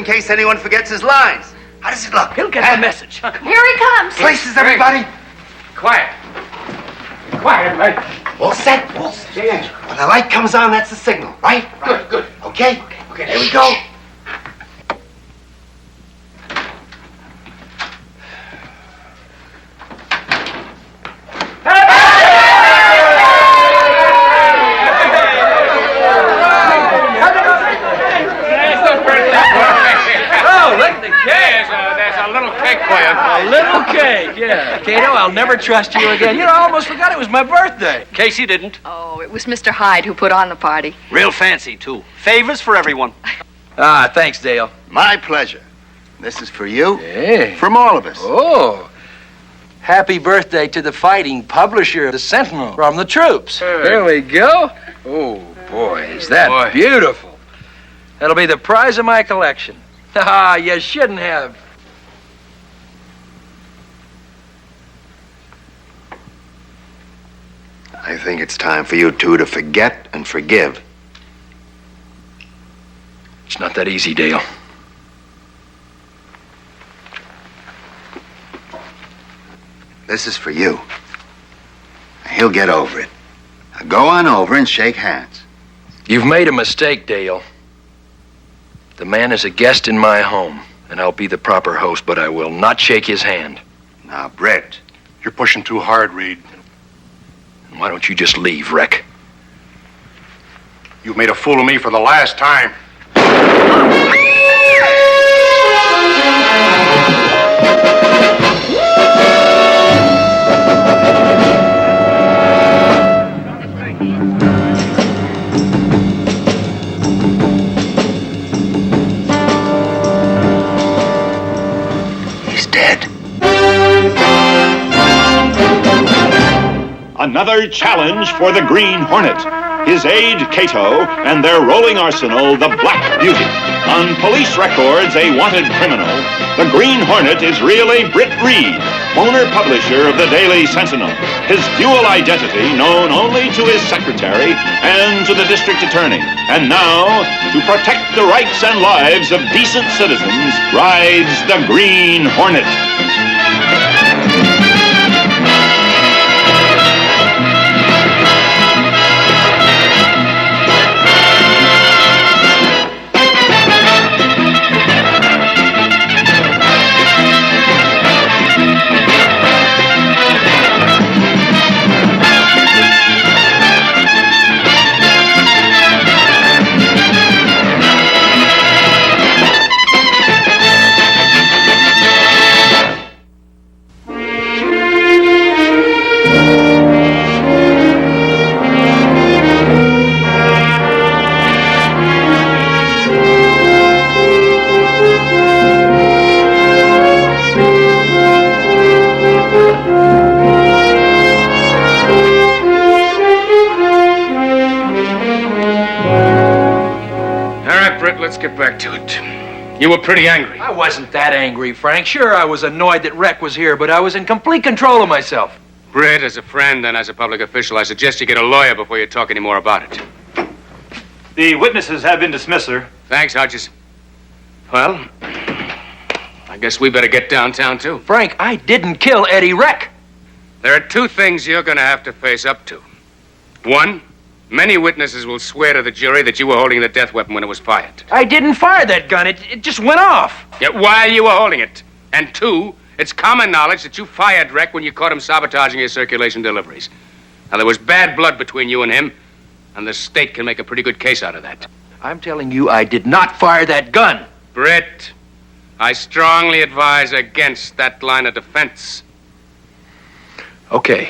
case anyone forgets his lines. How does it look? He'll get the message. Here he comes. Places, everybody. Quiet. Quiet, right? All set? All set. When the light comes on, that's the signal, right? Good. Okay? Okay, here we go. A little cake, yeah. Kato, I'll never trust you again. You know, I almost forgot it was my birthday. Casey didn't. Oh, it was Mr. Hyde who put on the party. Real fancy, too. Favors for everyone. Ah, thanks, Dale. My pleasure. This is for you. Hey. From all of us. Oh. Happy birthday to the fighting publisher of the Sentinel from the troops. Hey. There we go. Oh, boy, is that beautiful. That'll be the prize of my collection. Ah, you shouldn't have. I think it's time for you two to forget and forgive. It's not that easy, Dale. This is for you. He'll get over it. Now go on over and shake hands. You've made a mistake, Dale. The man is a guest in my home, and I'll be the proper host, but I will not shake his hand. Now, Britt. You're pushing too hard, Reid. Why don't you just leave, Rech? You've made a fool of me for the last time. He's dead. Another challenge for the Green Hornet. His aide, Kato, and their rolling arsenal, the Black Beauty. On police records, a wanted criminal. The Green Hornet is really Britt Reid, owner-publisher of the Daily Sentinel. His dual identity known only to his secretary and to the district attorney. And now, to protect the rights and lives of decent citizens, rides the Green Hornet. Let's get back to it. You were pretty angry. I wasn't that angry, Frank. Sure, I was annoyed that Rech was here, but I was in complete control of myself. Britt, as a friend and as a public official, I suggest you get a lawyer before you talk any more about it. The witnesses have been dismissed, sir. Thanks, Hodges. Well, I guess we better get downtown, too. Frank, I didn't kill Eddie Rech. There are two things you're going to have to face up to. One, many witnesses will swear to the jury that you were holding the death weapon when it was fired. I didn't fire that gun. It just went off. Yet while you were holding it. And two, it's common knowledge that you fired Rech when you caught him sabotaging his circulation deliveries. Now, there was bad blood between you and him, and the state can make a pretty good case out of that. I'm telling you, I did not fire that gun. Britt, I strongly advise against that line of defense. Okay.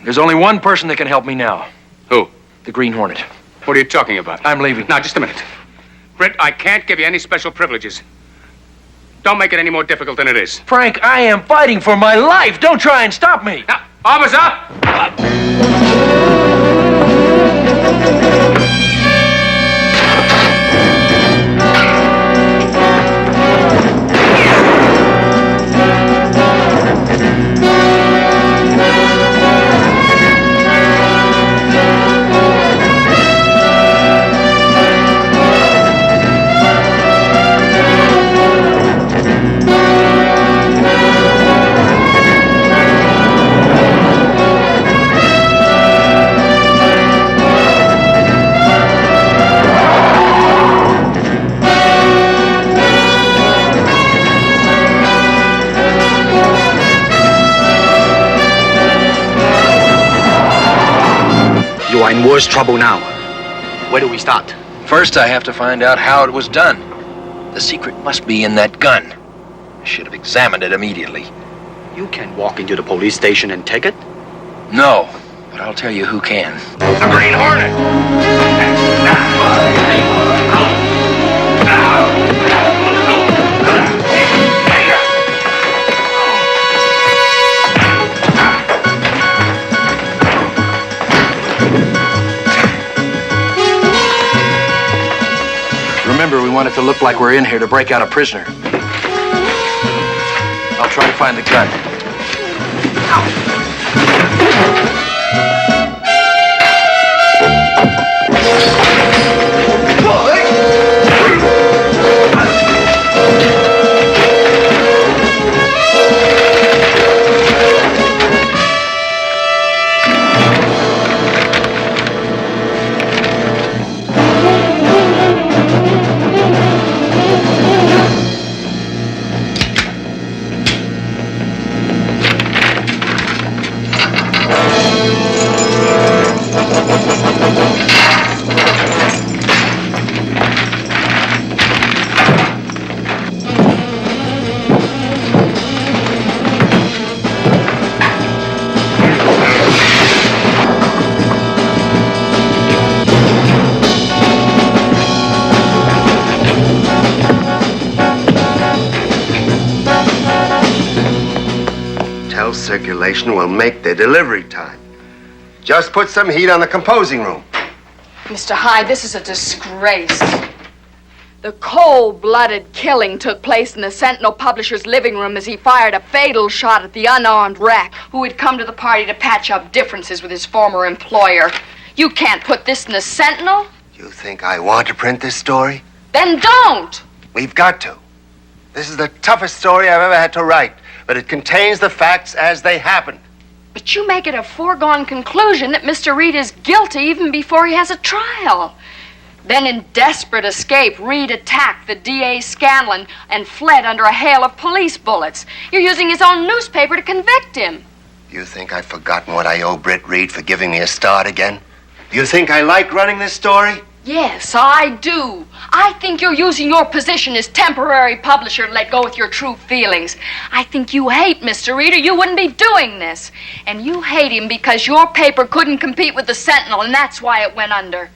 There's only one person that can help me now. Who? The Green Hornet. What are you talking about? I'm leaving. Now, just a minute. Britt, I can't give you any special privileges. Don't make it any more difficult than it is. Frank, I am fighting for my life. Don't try and stop me. Now, officer! in worse trouble now. Where do we start? First, I have to find out how it was done. The secret must be in that gun. I should have examined it immediately. You can walk into the police station and take it? No, but I'll tell you who can. The Green Hornet! Remember, we want it to look like we're in here to break out a prisoner. I'll try to find the gun. Circulation will make their delivery time. Just put some heat on the composing room. Mr. Hyde, this is a disgrace. The cold-blooded killing took place in the Sentinel publisher's living room as he fired a fatal shot at the unarmed Rech, who had come to the party to patch up differences with his former employer. You can't put this in the Sentinel. You think I want to print this story? Then don't! We've got to. This is the toughest story I've ever had to write, but it contains the facts as they happened. But you make it a foregone conclusion that Mr. Reid is guilty even before he has a trial. Then in desperate escape, Reid attacked the D.A. Scanlon and fled under a hail of police bullets. You're using his own newspaper to convict him. You think I've forgotten what I owe Britt Reid for giving me a start again? Do you think I like running this story? Yes, I do. I think you're using your position as temporary publisher to let go with your true feelings. I think you hate Mr. Reid or you wouldn't be doing this. And you hate him because your paper couldn't compete with the Sentinel, and that's why it went under.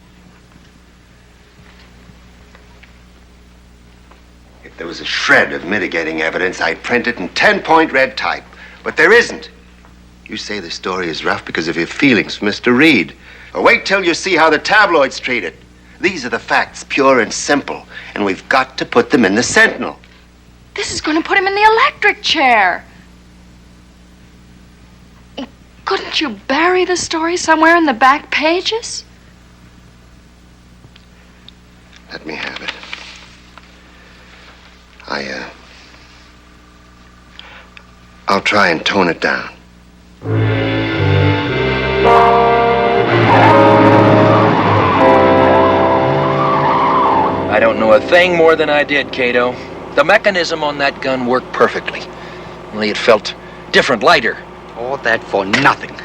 If there was a shred of mitigating evidence, I'd print it in 10-point red type. But there isn't. You say the story is rough because of your feelings for Mr. Reid. Well, wait till you see how the tabloids treat it. These are the facts, pure and simple, and we've got to put them in the Sentinel. This is going to put him in the electric chair. Couldn't you bury the story somewhere in the back pages? Let me have it. I'll try and tone it down. I don't know a thing more than I did, Kato. The mechanism on that gun worked perfectly. Only it felt different, lighter. All that for nothing.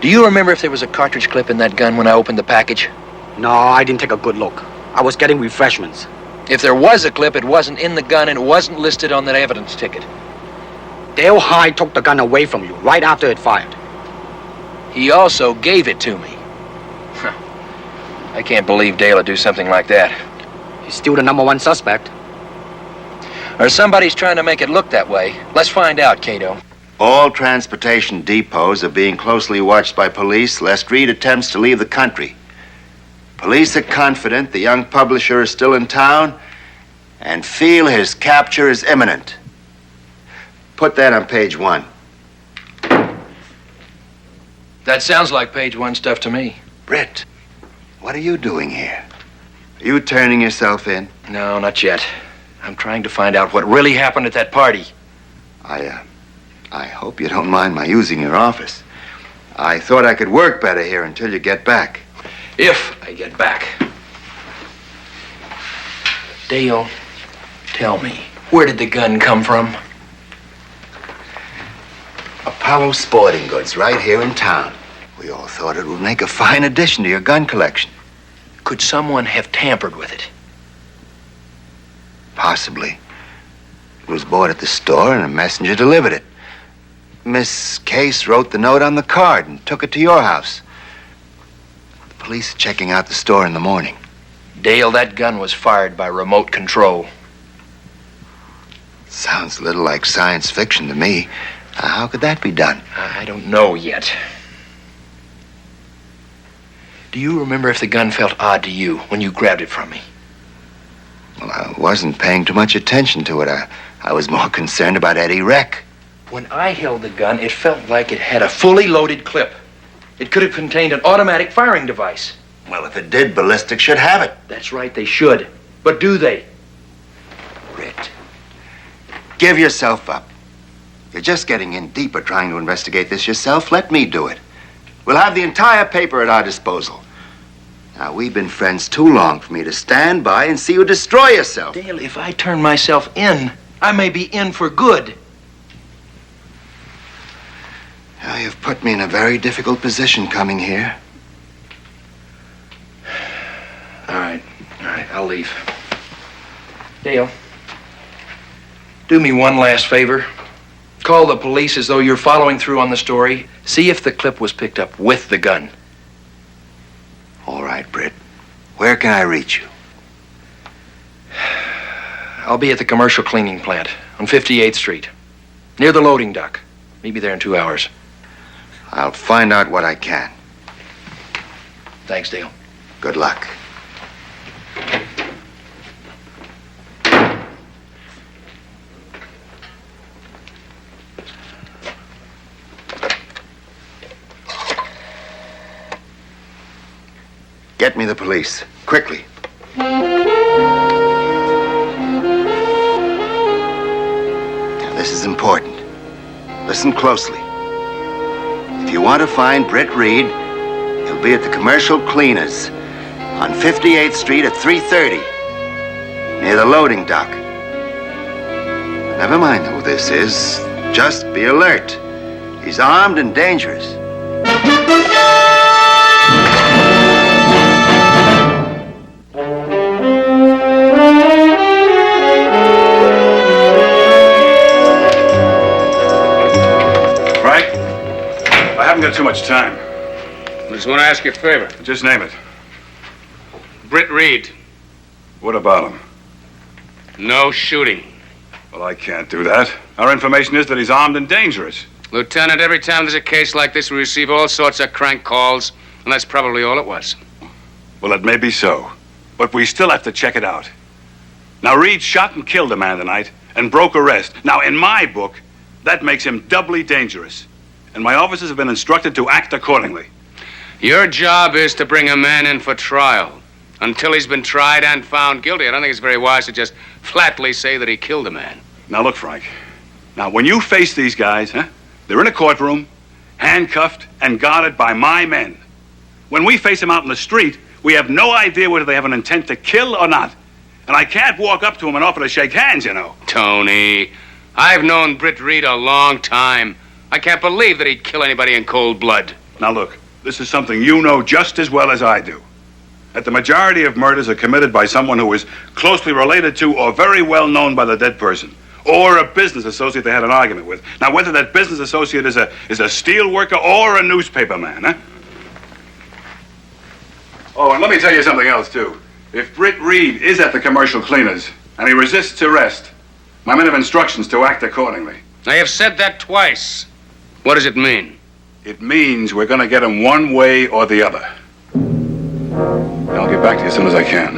Do you remember if there was a cartridge clip in that gun when I opened the package? No, I didn't take a good look. I was getting refreshments. If there was a clip, it wasn't in the gun and it wasn't listed on that evidence ticket. Dale Hyde took the gun away from you right after it fired. He also gave it to me. I can't believe Dale would do something like that. He's still the #1 suspect. Or somebody's trying to make it look that way. Let's find out, Kato. All transportation depots are being closely watched by police lest Reid attempts to leave the country. Police are confident the young publisher is still in town and feel his capture is imminent. Put that on page 1. That sounds like page 1 stuff to me. Britt, what are you doing here? Are you turning yourself in? No, not yet. I'm trying to find out what really happened at that party. I hope you don't mind my using your office. I thought I could work better here until you get back. If I get back. Dale, tell me, where did the gun come from? Apollo Sporting Goods, right here in town. We all thought it would make a fine addition to your gun collection. Could someone have tampered with it? Possibly. It was bought at the store and a messenger delivered it. Miss Case wrote the note on the card and took it to your house. The police are checking out the store in the morning. Dale, that gun was fired by remote control. Sounds a little like science fiction to me. How could that be done? I don't know yet. Do you remember if the gun felt odd to you when you grabbed it from me? Well, I wasn't paying too much attention to it. I was more concerned about Eddie Rech. When I held the gun, it felt like it had a fully loaded clip. It could have contained an automatic firing device. Well, if it did, ballistics should have it. That's right, they should. But do they? Britt, give yourself up. You're just getting in deeper trying to investigate this yourself. Let me do it. We'll have the entire paper at our disposal. Now, we've been friends too long for me to stand by and see you destroy yourself. Dale, if I turn myself in, I may be in for good. Now, you've put me in a very difficult position coming here. All right, I'll leave. Dale, do me one last favor. Call the police as though you're following through on the story. See if the clip was picked up with the gun. All right, Britt. Where can I reach you? I'll be at the commercial cleaning plant on 58th Street, near the loading dock. Meet me there in 2 hours. I'll find out what I can. Thanks, Dale. Good luck. Get me the police, quickly. Now, this is important. Listen closely. If you want to find Britt Reid, he'll be at the commercial cleaners on 58th Street at 3:30, near the loading dock. Never mind who this is. Just be alert. He's armed and dangerous. Got too much time. I just want to ask you a favor. Just name it. Britt Reid. What about him? No shooting. Well, I can't do that. Our information is that he's armed and dangerous. Lieutenant, every time there's a case like this, we receive all sorts of crank calls, and that's probably all it was. Well, it may be so, but we still have to check it out. Now, Reid shot and killed a man tonight and broke arrest. Now, in my book, that makes him doubly dangerous. And my officers have been instructed to act accordingly. Your job is to bring a man in for trial. Until he's been tried and found guilty, I don't think it's very wise to just flatly say that he killed a man. Now, look, Frank. Now, when you face these guys, they're in a courtroom, handcuffed and guarded by my men. When we face them out in the street, we have no idea whether they have an intent to kill or not. And I can't walk up to them and offer to shake hands, you know. Tony, I've known Britt Reid a long time. I can't believe that he'd kill anybody in cold blood. Now, look, this is something you know just as well as I do. That the majority of murders are committed by someone who is closely related to or very well known by the dead person, or a business associate they had an argument with. Now, whether that business associate is a steel worker or a newspaper man, Oh, and let me tell you something else, too. If Britt Reid is at the commercial cleaners and he resists arrest, my men have instructions to act accordingly. I have said that twice. What does it mean? It means we're going to get him one way or the other. I'll get back to you as soon as I can.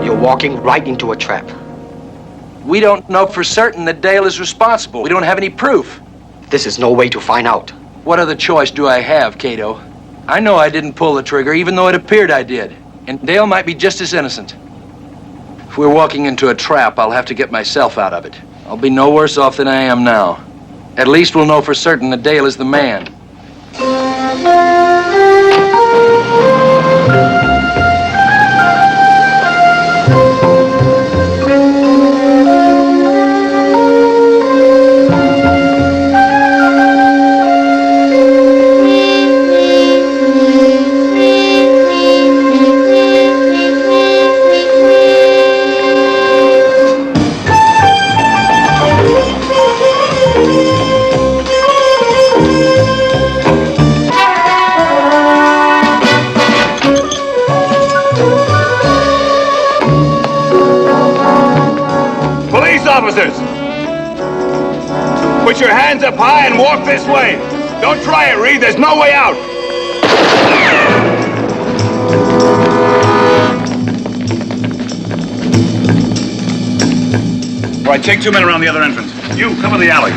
You're walking right into a trap. We don't know for certain that Dale is responsible. We don't have any proof. This is no way to find out. What other choice do I have, Kato? I know I didn't pull the trigger, even though it appeared I did. And Dale might be just as innocent. If we're walking into a trap, I'll have to get myself out of it. I'll be no worse off than I am now. At least we'll know for certain that Dale is the man. Put your hands up high and walk this way. Don't try it, Reid. There's no way out. All right, take 2 men around the other entrance. You, cover the alley.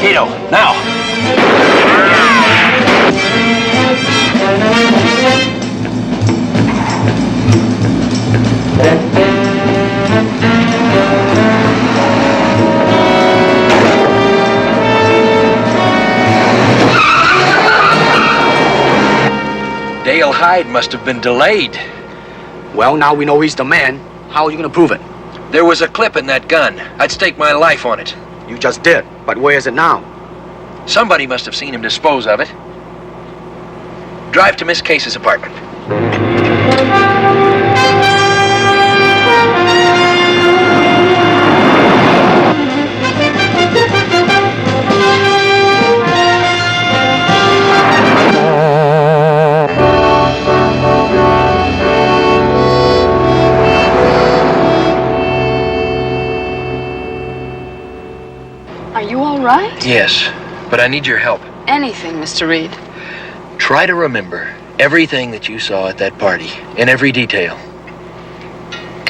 Kato, now! Dale Hyde must have been delayed. Well, now we know he's the man. How are you gonna prove it? There was a clip in that gun. I'd stake my life on it. You just did. But where is it now? Somebody must have seen him dispose of it. Drive to Miss Case's apartment. Are you all right? Yes, but I need your help. Anything, Mr. Reid. Try to remember everything that you saw at that party, in every detail.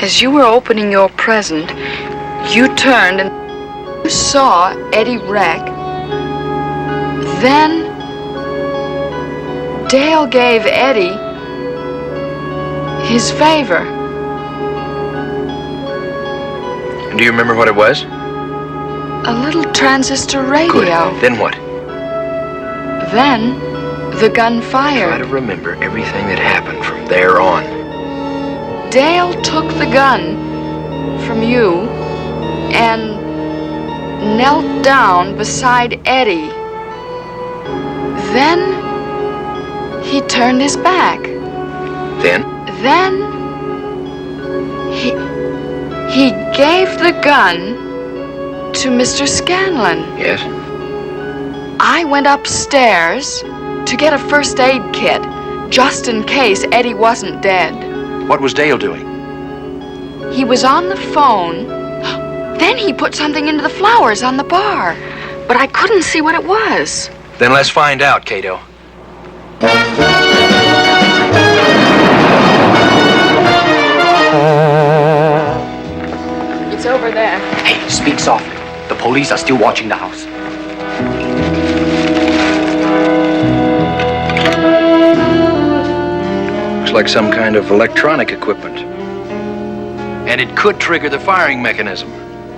As you were opening your present, you turned and you saw Eddie Rech. Then Dale gave Eddie his favor. And do you remember what it was? A little transistor radio. Good. Then what? Then the gun Try fired. to remember everything that happened from there on. Dale took the gun from you and knelt down beside Eddie. Then he turned his back. Then? Then he gave the gun to Mr. Scanlon. Yes? I went upstairs to get a first aid kit, just in case Eddie wasn't dead. What was Dale doing? He was on the phone. Then he put something into the flowers on the bar, but I couldn't see what it was. Then let's find out, Kato. It's over there. Hey, speak softly. The police are still watching the house. Looks like some kind of electronic equipment. And it could trigger the firing mechanism.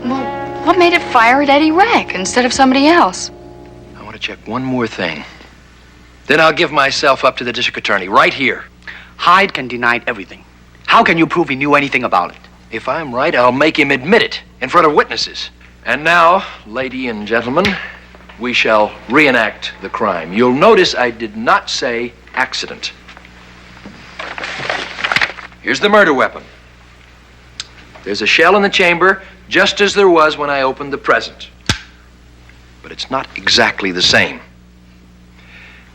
Well, what made it fire at Eddie Rech instead of somebody else? I want to check one more thing. Then I'll give myself up to the district attorney, right here. Hyde can deny everything. How can you prove he knew anything about it? If I'm right, I'll make him admit it in front of witnesses. And now, lady and gentlemen, we shall reenact the crime. You'll notice I did not say accident. Here's the murder weapon. There's a shell in the chamber, just as there was when I opened the present. But it's not exactly the same.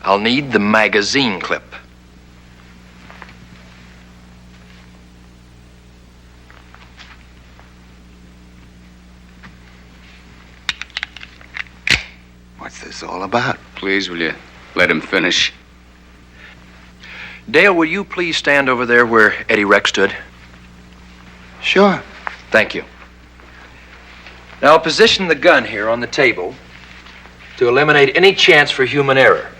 I'll need the magazine clip. What's this all about? Please, will you let him finish? Dale, will you please stand over there where Eddie Rech stood? Sure. Thank you. Now, I'll position the gun here on the table to eliminate any chance for human error.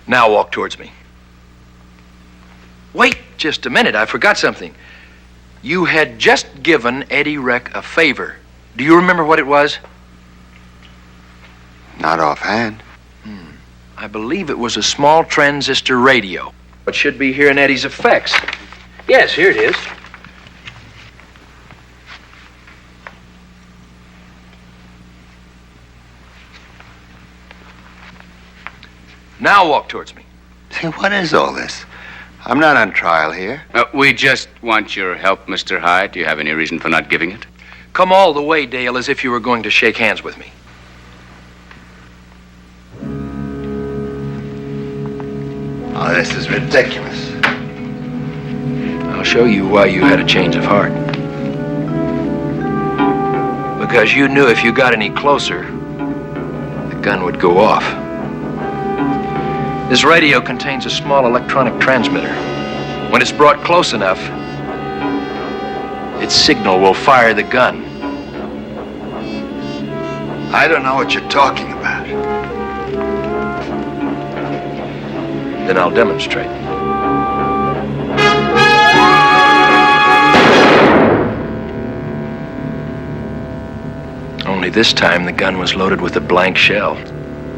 Now walk towards me. Wait just a minute. I forgot something. You had just given Eddie Rech a favor. Do you remember what it was? Not offhand. I believe it was a small transistor radio. It should be here in Eddie's effects. Yes, here it is. Now walk towards me. Say, what is all this? I'm not on trial here. We just want your help, Mr. Hyde. Do you have any reason for not giving it? Come all the way, Dale, as if you were going to shake hands with me. Oh, this is ridiculous. I'll show you why you had a change of heart. Because you knew if you got any closer, the gun would go off. This radio contains a small electronic transmitter. When it's brought close enough, its signal will fire the gun. I don't know what you're talking about. Then I'll demonstrate. Only this time the gun was loaded with a blank shell.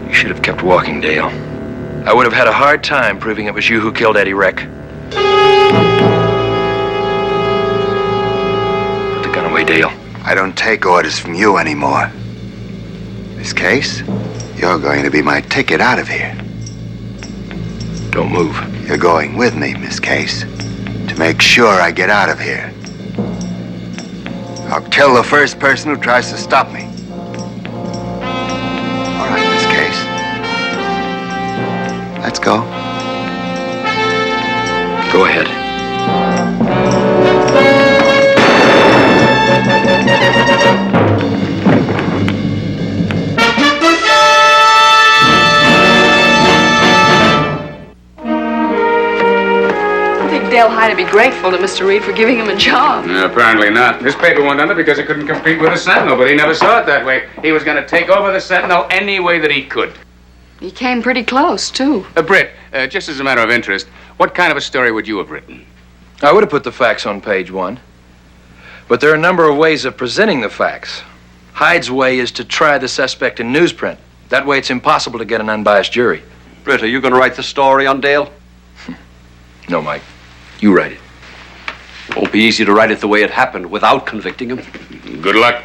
You should have kept walking, Dale. I would have had a hard time proving it was you who killed Eddie Rech. Put the gun away, Dale. I don't take orders from you anymore. Miss Case, you're going to be my ticket out of here. Don't move. You're going with me, Miss Case, to make sure I get out of here. I'll kill the first person who tries to stop me. All right, Miss Case. Let's go. Go ahead. Dale Hyde would be grateful to Mr. Reid for giving him a job. Apparently not. This paper went under because it couldn't compete with the Sentinel, but he never saw it that way. He was going to take over the Sentinel any way that he could. He came pretty close, too. Britt, just as a matter of interest, what kind of a story would you have written? I would have put the facts on page 1. But there are a number of ways of presenting the facts. Hyde's way is to try the suspect in newsprint. That way it's impossible to get an unbiased jury. Britt, are you going to write the story on Dale? No, Mike. You write it. It won't be easy to write it the way it happened without convicting him. Good luck.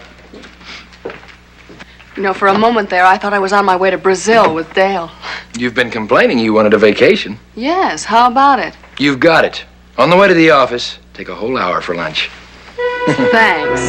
You know, for a moment there, I thought I was on my way to Brazil with Dale. You've been complaining you wanted a vacation. Yes, how about it? You've got it. On the way to the office, take a whole hour for lunch. Thanks.